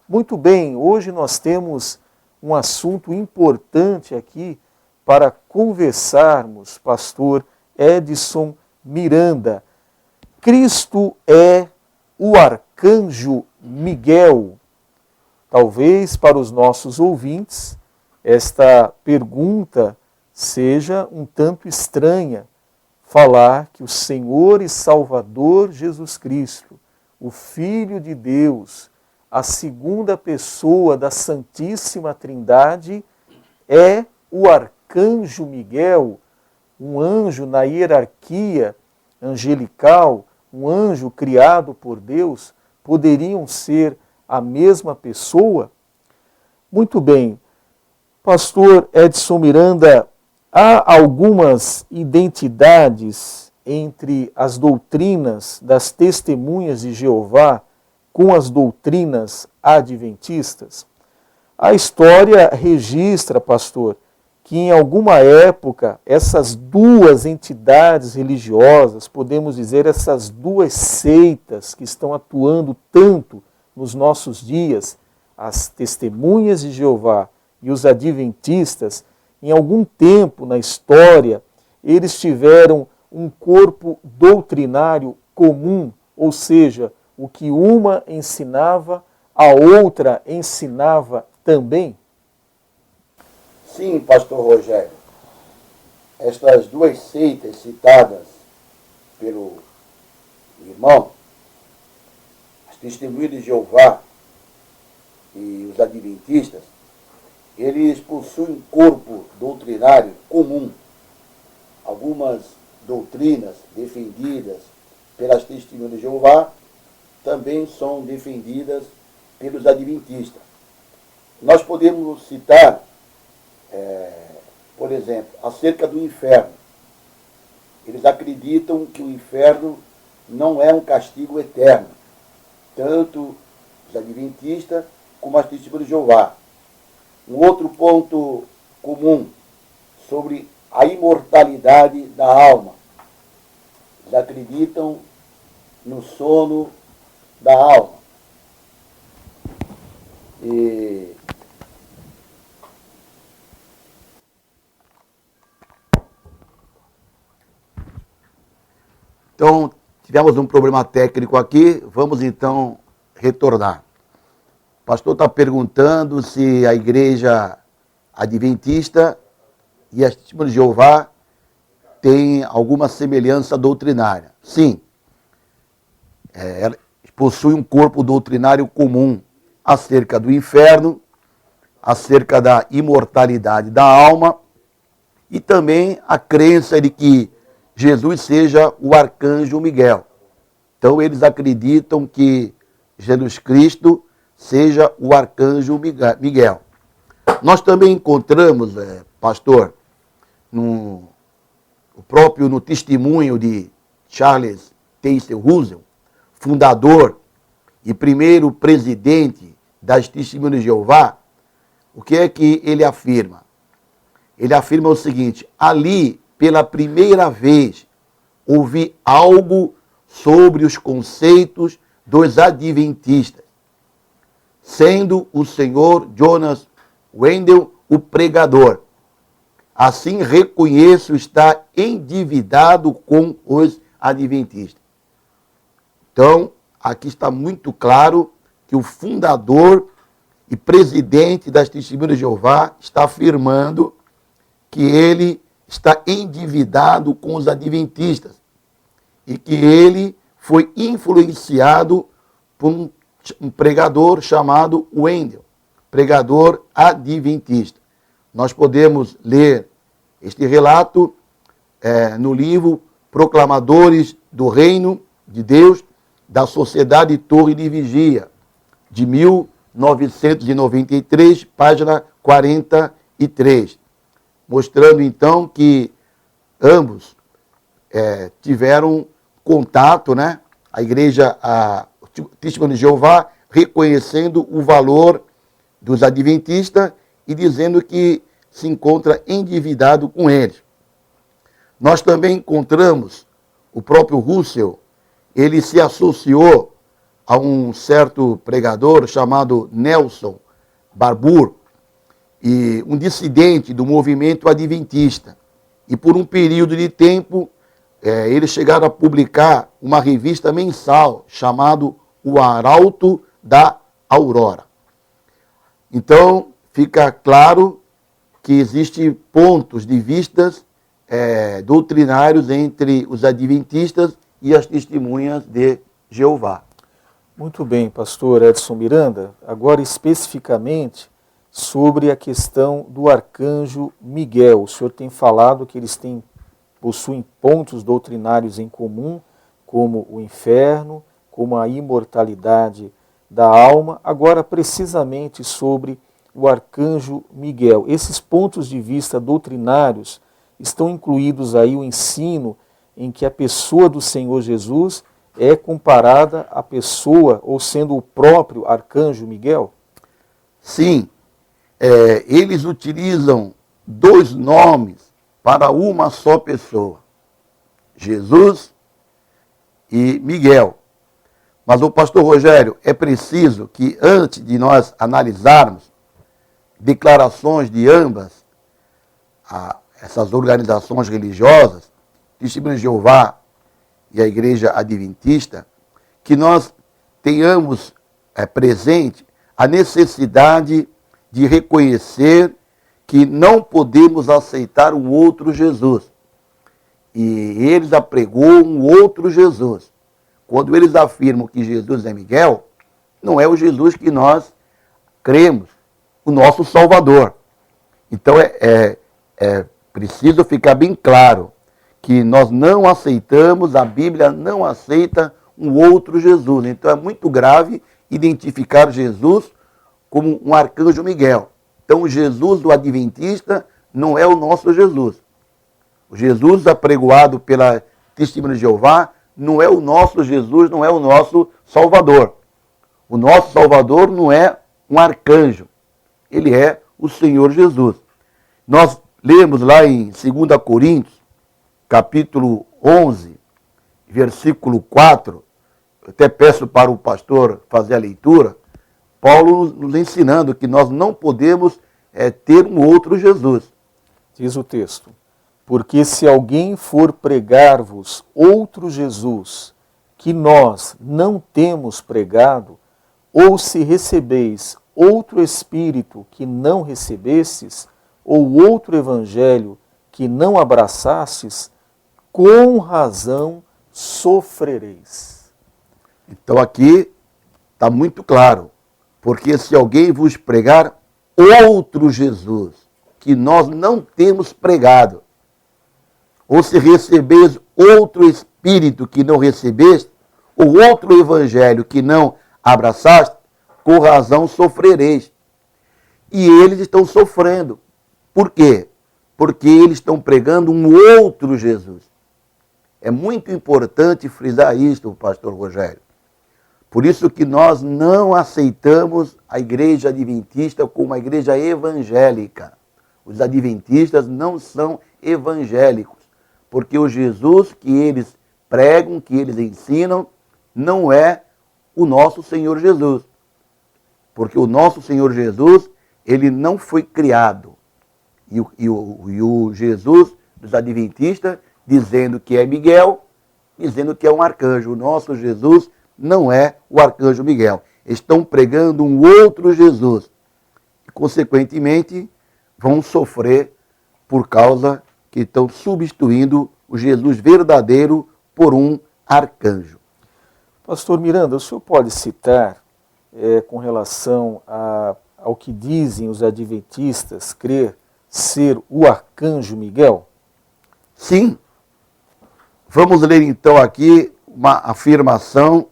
Muito bem, hoje nós temos um assunto importante aqui para conversarmos, pastor Edson Miranda. Cristo é o arcanjo Miguel. Talvez para os nossos ouvintes esta pergunta seja um tanto estranha. Falar que o Senhor e Salvador Jesus Cristo, o Filho de Deus, a segunda pessoa da Santíssima Trindade, é o arcanjo Miguel, um anjo na hierarquia angelical, um anjo criado por Deus, poderiam ser a mesma pessoa? Muito bem, pastor Edson Miranda, há algumas identidades entre as doutrinas das testemunhas de Jeová com as doutrinas adventistas? A história registra, pastor, que em alguma época essas duas entidades religiosas, podemos dizer essas duas seitas que estão atuando tanto nos nossos dias, as testemunhas de Jeová e os adventistas, em algum tempo na história, eles tiveram um corpo doutrinário comum, ou seja, o que uma ensinava, a outra ensinava também? Sim, pastor Rogério. Estas duas seitas citadas pelo irmão, as testemunhas de Jeová e os adventistas, eles possuem um corpo doutrinário comum. Algumas doutrinas defendidas pelas testemunhas de Jeová também são defendidas pelos adventistas. Nós podemos citar, por exemplo, acerca do inferno. Eles acreditam que o inferno não é um castigo eterno, tanto os adventistas como as testemunhas de Jeová. Um outro ponto comum sobre a imortalidade da alma. Eles acreditam no sono da alma. Então, tivemos um problema técnico aqui, vamos então retornar. O pastor está perguntando se a igreja adventista e as testemunhas de Jeová têm alguma semelhança doutrinária. Sim, possui um corpo doutrinário comum acerca do inferno, acerca da imortalidade da alma e também a crença de que Jesus seja o arcanjo Miguel. Então eles acreditam que Jesus Cristo seja o arcanjo Miguel. Nós também encontramos, pastor, no testemunho de Charles Taze Russell, fundador e primeiro presidente das Testemunhas de Jeová, o que é que ele afirma? Ele afirma o seguinte: ali, pela primeira vez, ouvi algo sobre os conceitos dos adventistas, sendo o senhor Jonas Wendell o pregador. Assim reconheço estar endividado com os adventistas. Então, aqui está muito claro que o fundador e presidente das Testemunhas de Jeová está afirmando que ele está endividado com os adventistas e que ele foi influenciado por um pregador chamado Wendell, pregador adventista. Nós podemos ler este relato no livro Proclamadores do Reino de Deus, da Sociedade Torre de Vigia, de 1993, página 43, mostrando então que ambos tiveram contato, né? A igreja, o Testemunho de Jeová, reconhecendo o valor dos adventistas e dizendo que se encontra endividado com eles. Nós também encontramos o próprio Russell, ele se associou a um certo pregador chamado Nelson Barbour, e um dissidente do movimento adventista. E por um período de tempo, eles chegaram a publicar uma revista mensal chamado O Arauto da Aurora. Então, fica claro que existem pontos de vistas doutrinários entre os adventistas e as testemunhas de Jeová. Muito bem, pastor Edson Miranda. Agora, especificamente, sobre a questão do arcanjo Miguel. O senhor tem falado que eles possuem pontos doutrinários em comum, como o inferno, como a imortalidade da alma. Agora, precisamente sobre o arcanjo Miguel. Esses pontos de vista doutrinários estão incluídos aí o ensino em que a pessoa do Senhor Jesus é comparada à pessoa, ou sendo o próprio arcanjo Miguel? Sim, eles utilizam dois nomes para uma só pessoa, Jesus e Miguel. Mas, o pastor Rogério, é preciso que, antes de nós analisarmos declarações de ambas, essas organizações religiosas, Testemunho de Jeová e a Igreja Adventista, que nós tenhamos presente a necessidade de reconhecer que não podemos aceitar um outro Jesus. E eles apregou um outro Jesus. Quando eles afirmam que Jesus é Miguel, não é o Jesus que nós cremos, o nosso Salvador. Então é preciso ficar bem claro que nós não aceitamos, a Bíblia não aceita um outro Jesus. Então é muito grave identificar Jesus como um arcanjo Miguel. Então o Jesus do Adventista não é o nosso Jesus. O Jesus apregoado pela Testemunha de Jeová não é o nosso Jesus, não é o nosso Salvador. O nosso Salvador não é um arcanjo, ele é o Senhor Jesus. Nós lemos lá em 2 Coríntios, capítulo 11, versículo 4, eu até peço para o pastor fazer a leitura, Paulo nos ensinando que nós não podemos ter um outro Jesus. Diz o texto: porque se alguém for pregar-vos outro Jesus, que nós não temos pregado, ou se recebeis outro Espírito que não recebestes, ou outro Evangelho que não abraçastes, com razão sofrereis. Então aqui está muito claro, porque se alguém vos pregar outro Jesus, que nós não temos pregado, ou se recebeis outro Espírito que não recebeste, ou outro Evangelho que não abraçaste, com razão sofrereis. E eles estão sofrendo. Por quê? Porque eles estão pregando um outro Jesus. É muito importante frisar isto, pastor Rogério. Por isso que nós não aceitamos a igreja adventista como uma igreja evangélica. Os adventistas não são evangélicos, porque o Jesus que eles pregam, que eles ensinam, não é o nosso Senhor Jesus. Porque o nosso Senhor Jesus, ele não foi criado. E o Jesus dos adventistas, dizendo que é Miguel, dizendo que é um arcanjo. O nosso Jesus não é o arcanjo Miguel. Estão pregando um outro Jesus. E, consequentemente, vão sofrer por causa que estão substituindo o Jesus verdadeiro por um arcanjo. Pastor Miranda, o senhor pode citar, com relação ao que dizem os adventistas, crer ser o arcanjo Miguel? Sim. Vamos ler então aqui uma afirmação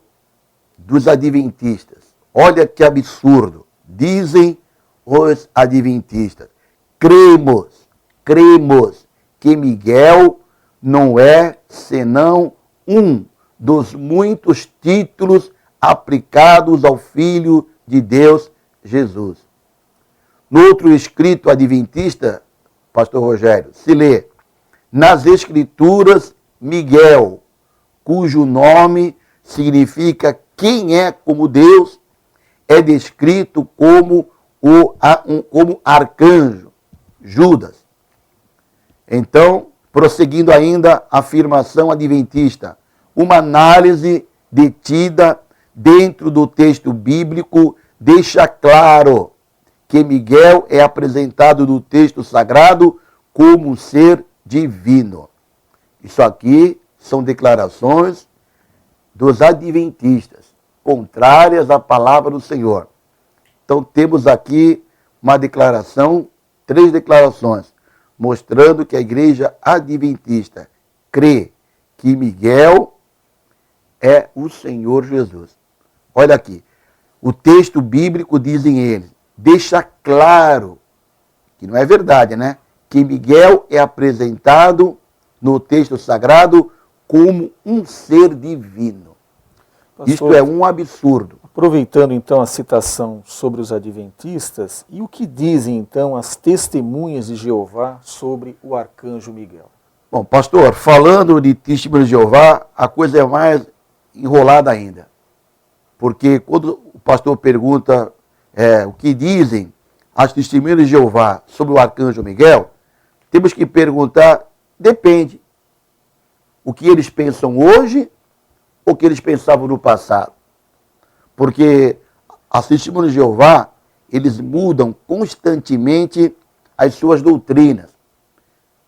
dos adventistas. Olha que absurdo. Dizem os adventistas: cremos que Miguel não é senão um dos muitos títulos aplicados ao Filho de Deus, Jesus. No outro escrito adventista, pastor Rogério, se lê: nas Escrituras, Miguel, cujo nome significa quem é como Deus, é descrito como como arcanjo, Judas. Então, prosseguindo ainda a afirmação adventista, uma análise detida dentro do texto bíblico deixa claro que Miguel é apresentado no texto sagrado como um ser divino. Isso aqui são declarações dos adventistas, contrárias à palavra do Senhor. Então temos aqui uma declaração, 3 declarações, mostrando que a igreja adventista crê que Miguel é o Senhor Jesus. Olha aqui, o texto bíblico dizem eles, deixa claro, que não é verdade, né? Que Miguel é apresentado no texto sagrado como um ser divino. Pastor, isto é um absurdo. Aproveitando então a citação sobre os adventistas, e o que dizem então as testemunhas de Jeová sobre o arcanjo Miguel? Bom, pastor, falando de testemunhas de Jeová, a coisa é mais enrolada ainda. Porque quando o pastor pergunta o que dizem as testemunhas de Jeová sobre o arcanjo Miguel, temos que perguntar, depende, o que eles pensam hoje ou o que eles pensavam no passado. Porque as testemunhas de Jeová, eles mudam constantemente as suas doutrinas.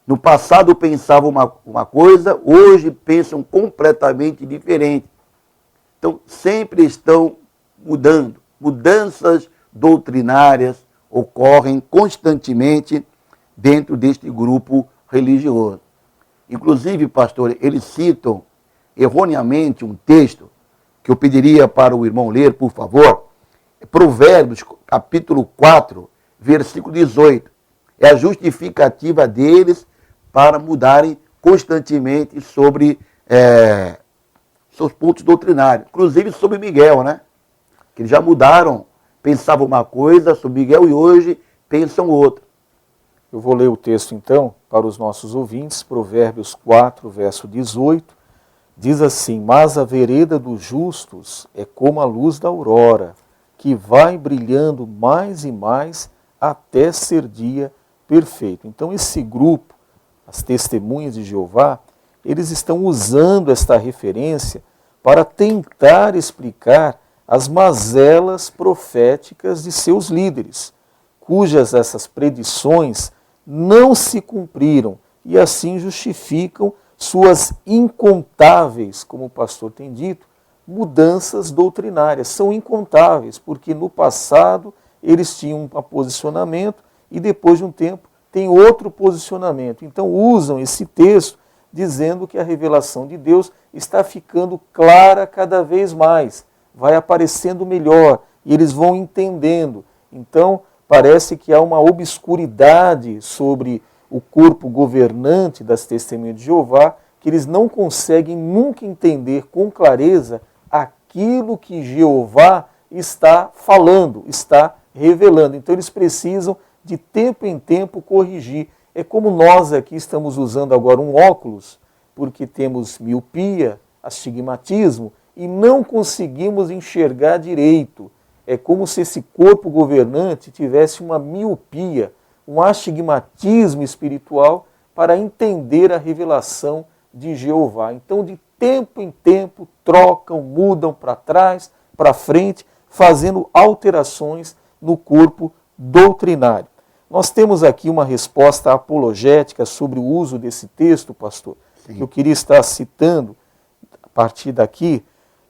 No passado pensavam uma coisa, hoje pensam completamente diferente. Então, sempre estão mudando. Mudanças doutrinárias ocorrem constantemente dentro deste grupo religioso. Inclusive, pastor, eles citam erroneamente um texto que eu pediria para o irmão ler, por favor. Provérbios, capítulo 4, versículo 18. É a justificativa deles para mudarem constantemente sobre seus pontos doutrinários. Inclusive sobre Miguel, né? Que eles já mudaram, pensavam uma coisa sobre Miguel e hoje pensam outra. Eu vou ler o texto então para os nossos ouvintes, Provérbios 4, verso 18. Diz assim, mas a vereda dos justos é como a luz da aurora, que vai brilhando mais e mais até ser dia perfeito. Então esse grupo, as testemunhas de Jeová, eles estão usando esta referência para tentar explicar as mazelas proféticas de seus líderes, cujas essas predições não se cumpriram e assim justificam suas incontáveis, como o pastor tem dito, mudanças doutrinárias. São incontáveis, porque no passado eles tinham um posicionamento e depois de um tempo tem outro posicionamento. Então usam esse texto dizendo que a revelação de Deus está ficando clara cada vez mais, vai aparecendo melhor e eles vão entendendo. Então parece que há uma obscuridade sobre o corpo governante das testemunhas de Jeová, que eles não conseguem nunca entender com clareza aquilo que Jeová está falando, está revelando. Então eles precisam de tempo em tempo corrigir. É como nós aqui estamos usando agora um óculos, porque temos miopia, astigmatismo, e não conseguimos enxergar direito. É como se esse corpo governante tivesse uma miopia, um astigmatismo espiritual para entender a revelação de Jeová. Então, de tempo em tempo, trocam, mudam para trás, para frente, fazendo alterações no corpo doutrinário. Nós temos aqui uma resposta apologética sobre o uso desse texto, pastor, Sim. que eu queria estar citando a partir daqui.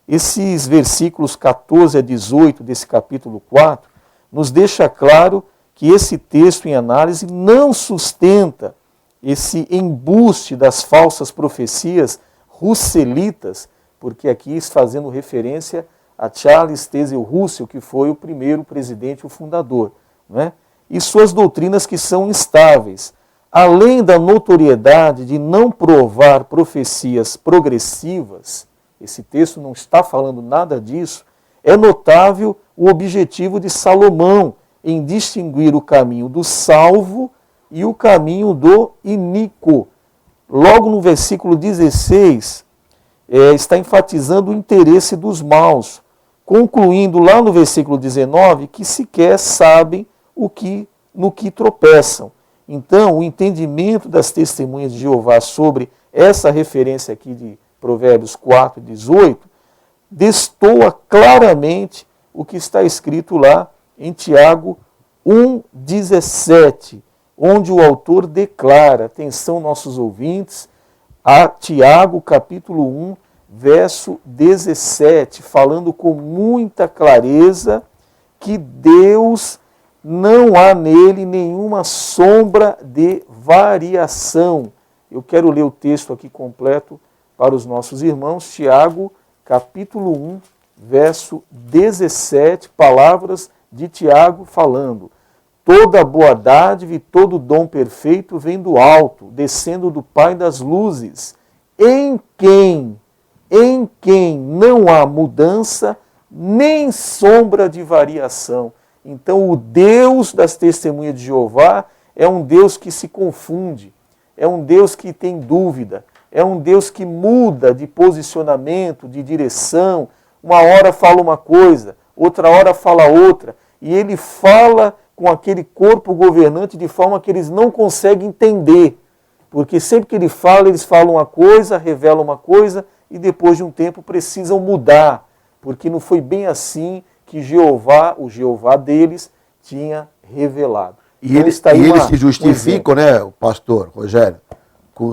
Esses versículos 14 a 18 desse capítulo 4 nos deixa claro que esse texto em análise não sustenta esse embuste das falsas profecias russelitas, porque aqui está fazendo referência a Charles Taze Russell, que foi o primeiro presidente, o fundador, né? E suas doutrinas que são instáveis. Além da notoriedade de não provar profecias progressivas, esse texto não está falando nada disso, é notável o objetivo de Salomão em distinguir o caminho do salvo e o caminho do iníquo. Logo no versículo 16, está enfatizando o interesse dos maus, concluindo lá no versículo 19 que sequer sabem no que tropeçam. Então, o entendimento das testemunhas de Jeová sobre essa referência aqui de Provérbios 4, 18, destoa claramente o que está escrito lá em Tiago 1, 17, onde o autor declara, atenção nossos ouvintes, a Tiago capítulo 1, verso 17, falando com muita clareza que Deus não há nele nenhuma sombra de variação. Eu quero ler o texto aqui completo para os nossos irmãos, Tiago, capítulo 1, verso 17, palavras de Tiago falando: toda boa dádiva e todo dom perfeito vem do alto, descendo do Pai das luzes, em quem não há mudança, nem sombra de variação. Então, o Deus das testemunhas de Jeová é um Deus que se confunde, é um Deus que tem dúvida, é um Deus que muda de posicionamento, de direção. Uma hora fala uma coisa, outra hora fala outra, e ele fala com aquele corpo governante de forma que eles não conseguem entender, porque sempre que ele fala, eles falam uma coisa, revelam uma coisa, e depois de um tempo precisam mudar, porque não foi bem assim que Jeová, o Jeová deles, tinha revelado. E então, eles se justificam, né, o pastor Rogério, com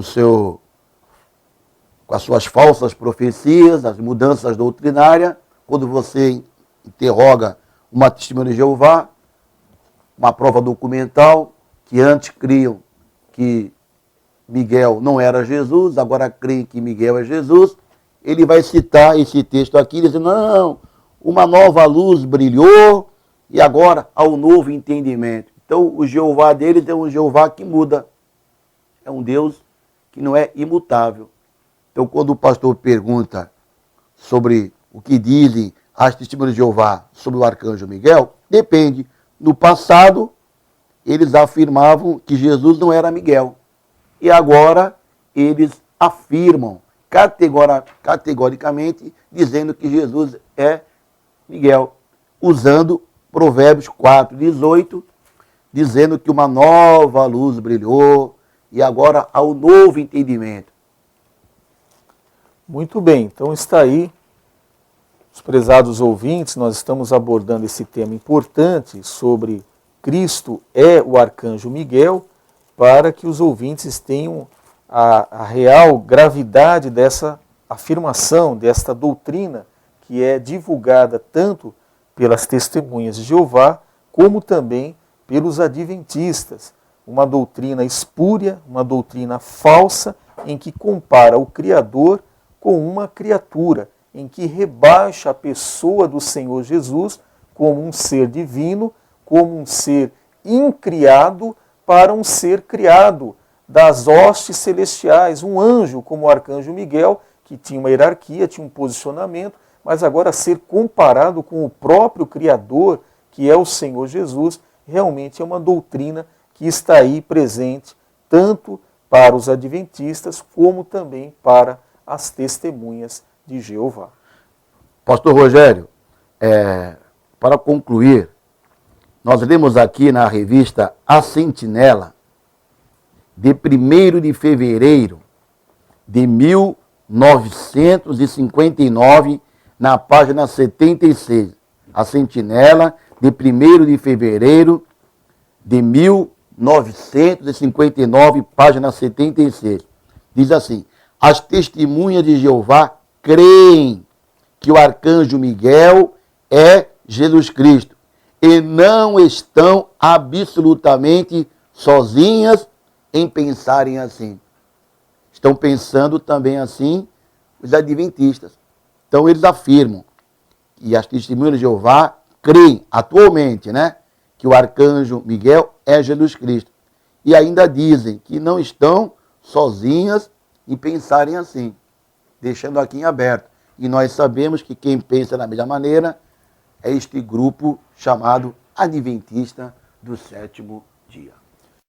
as suas falsas profecias, as mudanças doutrinárias. Quando você interroga uma testemunha de Jeová, uma prova documental, que antes criam que Miguel não era Jesus, agora creem que Miguel é Jesus, ele vai citar esse texto aqui, dizendo, não, uma nova luz brilhou e agora há um novo entendimento. Então, o Jeová deles é um Jeová que muda. É um Deus que não é imutável. Então, quando o pastor pergunta sobre o que dizem as testemunhas de Jeová sobre o arcanjo Miguel, depende. No passado, eles afirmavam que Jesus não era Miguel. E agora, eles afirmam categoricamente, dizendo que Jesus é Miguel, usando Provérbios 4, 18, dizendo que uma nova luz brilhou e agora há um novo entendimento. Muito bem, então está aí, os prezados ouvintes, nós estamos abordando esse tema importante sobre Cristo é o arcanjo Miguel, para que os ouvintes tenham a real gravidade dessa afirmação, desta doutrina que é divulgada tanto pelas testemunhas de Jeová, como também pelos adventistas. Uma doutrina espúria, uma doutrina falsa, em que compara o Criador com uma criatura, em que rebaixa a pessoa do Senhor Jesus como um ser divino, como um ser incriado para um ser criado das hostes celestiais, um anjo como o arcanjo Miguel, que tinha uma hierarquia, tinha um posicionamento, mas agora ser comparado com o próprio Criador, que é o Senhor Jesus, realmente é uma doutrina que está aí presente, tanto para os adventistas, como também para as testemunhas de Jeová. Pastor Rogério, para concluir, nós lemos aqui na revista A Sentinela, de 1º de fevereiro de 1959, na página 76. A Sentinela, de 1º de fevereiro de 1959, página 76. Diz assim: as testemunhas de Jeová creem que o arcanjo Miguel é Jesus Cristo e não estão absolutamente sozinhas em pensarem assim. Estão pensando também assim os adventistas. Então eles afirmam que as testemunhas de Jeová creem atualmente, né, que o arcanjo Miguel é Jesus Cristo. E ainda dizem que não estão sozinhas em pensarem assim, deixando aqui em aberto. E nós sabemos que quem pensa da mesma maneira é este grupo chamado Adventista do Sétimo